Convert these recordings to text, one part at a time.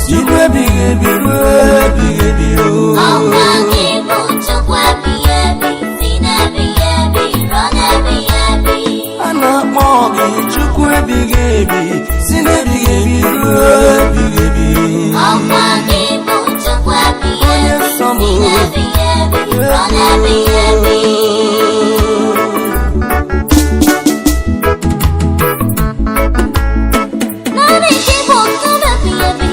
si n'ebighị ebi ruo ebighị ebi Ọkwa gị bụ Chukwu ebighị ebi, si n'ebighị ebi ruo n'ebighị ebi. a na-akpọ gị Chukwu ebighị ebi si n'ebighị ebi ruo ebighị ebi Ọkwa gị bụ Chukwu ebighị ebi, si n'ebighị ebi ruo n'ebighị ebi. Naanị gị bụ nkume ebighị ebi,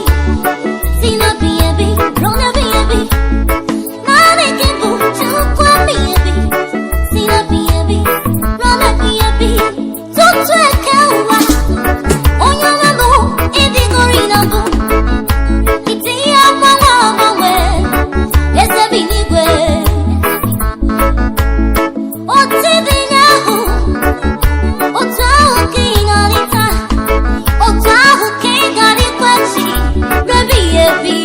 si n'ebighị ebi ruo n'ebighị ebi. Naanị gị bụ Chukwu ebighị ebi, si n'ebighị ebi ruo n'ebighị ebi. Tutu eke ụwa, onye ọma bụ ịdịgori na mbụ. Ite ihe agbanwe agbanwe, eze bi n'igwe. Otu dị n'ahụ, otu ahụ ka ị nọrị taa, otu ahụ ka ị ga-adịkwa echi, n'ebighị ebi.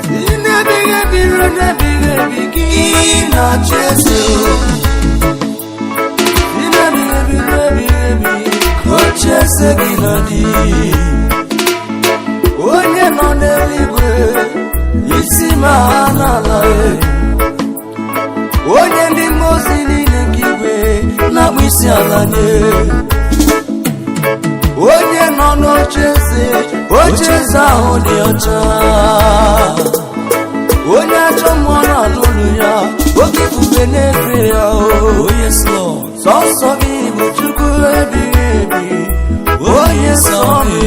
si n'ebighị ebi ruo n'ebighị ebi gị na-achị eze si n'ebighị ebi ruo ebighị ebi ka ocheeze gị na-adị onye nọ n'eluigwe isi ma ha n'ala onye ndị mmụọ ozi niile nke igwe na-akpụ isi ala nye onye nọ n'ocheeze ocheeze ahụ dị ọcha onye ajọ mmụọ na-alụlụ ya oke ifufe na-efe ya onye sọsọ gị bụ Chukwu ebighị ebi onye nsọ gị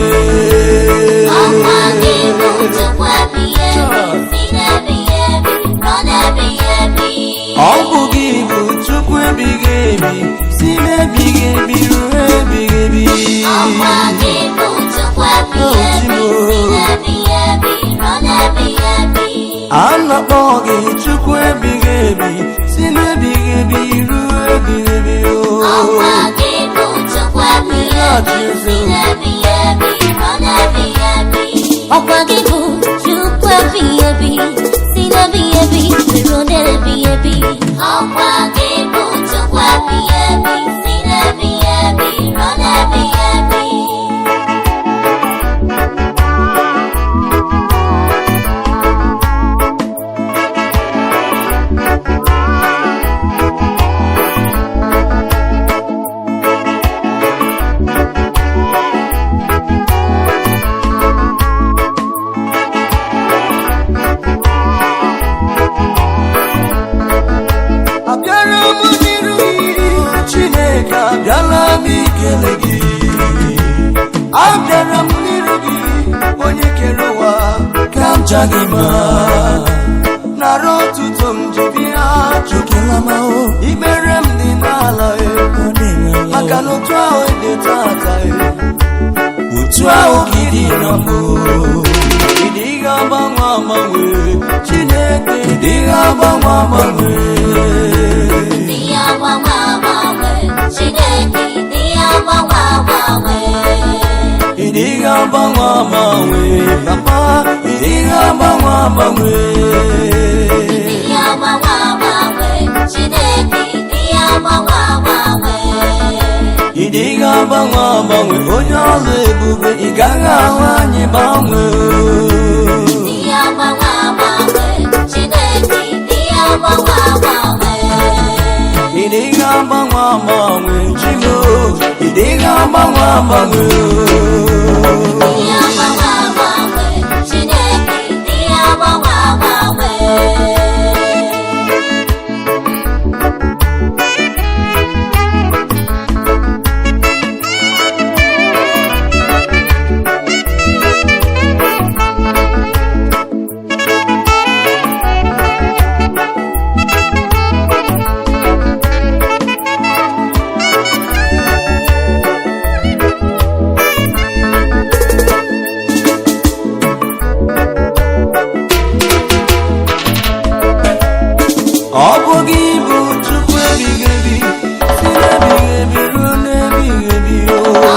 Ọkwa gị bụ Chukwu ebighị ebi, si n'ebighị ebi ruo n'ebighị ebi. ọ bụ gị bụ Chukwu ebighị ebi si n'ebighị ebi ruo ebighị ebi Ọkwa gị bụ Chukwu ebighị ebi, si n'ebighị ebi ruo n'ebighị ebi. a na-akpọ gị Chukwu ebighị ebi si n'ebighị ebi ruo ebighị ebi Ọkwa gị bụ Chukwu ebighị ebi, si n'ebighị ebi ruo n'ebighị ebi. Ọkwa gị bụ Chukwu ebighị ebi, si n'ebighị ebi ruo n'ebighị ebi. Ọkwa gị bụ Chukwu ebighị ebi, si n'ebighị ebi ruo n'ebighị ebi. abịara m n'iru gị Chineke abịala m ikele gị abịara m n'iru gị onye kere ụwa ka m ja gị ma nara otuto m ji bịa Chukwulama ikpere m dị n'ala maka na otu ahụ dị tata otu ahụ gị dị na mbụ ị dịghị agbanwe agbanwe Chineke dịghị agbanwe agbanwe Dị agbanwe agbanwe, Chineke dị agbanwe agbanwe. ị dịghị agbanwe agbanwe papa ị dịghị agbanwe agbanwe Dị agbanwe agbanwe, Chineke dị agbanwe agbanwe. ị dịghị agbanwe agbanwe onye ọlụ ebube ị gaghị ahụ anyị gbanwee Dị agbanwe agbanwe, Chineke dị agbanwe agbanwe. ị dịghị agbanwe agbanwe Chimo ị dịghị agbanwe agbanwe Dị agbanwe agbanwe, Chineke dị agbanwe agbanwe. ọ bụ gị bụ Chukwu ebighị ebi si n'ebighị ebi ruo n'ebighị ebi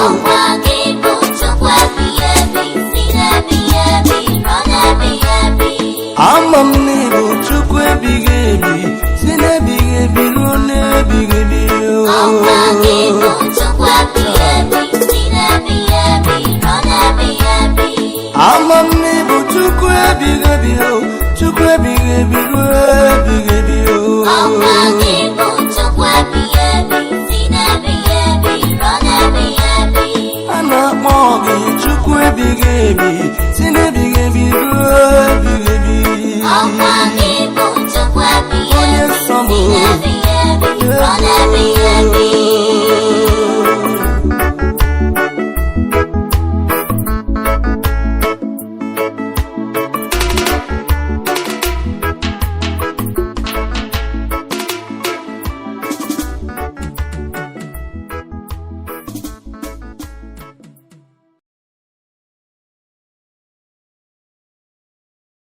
Ọkwa gị bụ Chukwu ebighị ebi, si n'ebighị ebi ruo n'ebighị ebi. ama m na ị bụ Chukwu ebighị ebi si n'ebighị ebi ruo n'ebighị ebi Ọkwa gị bụ Chukwu ebighị ebi, si n'ebighị ebi Chukwu ebighi ebi o, Chukwu ebighi ebi ruo ebighi ebi o. Ọkwa gị bụ Chukwu ebighi ebi, si n'ebighi ebi ruo n'ebighi ebi. A na-akpọ gị Chukwu ebighi ebi, si n'ebighi ebi ruo ebighi ebi. Ọkwa gị bụ Chukwu ebighi Onye ebi, nsọ m si n'ebighi ebi ruo n'ebighi ebi.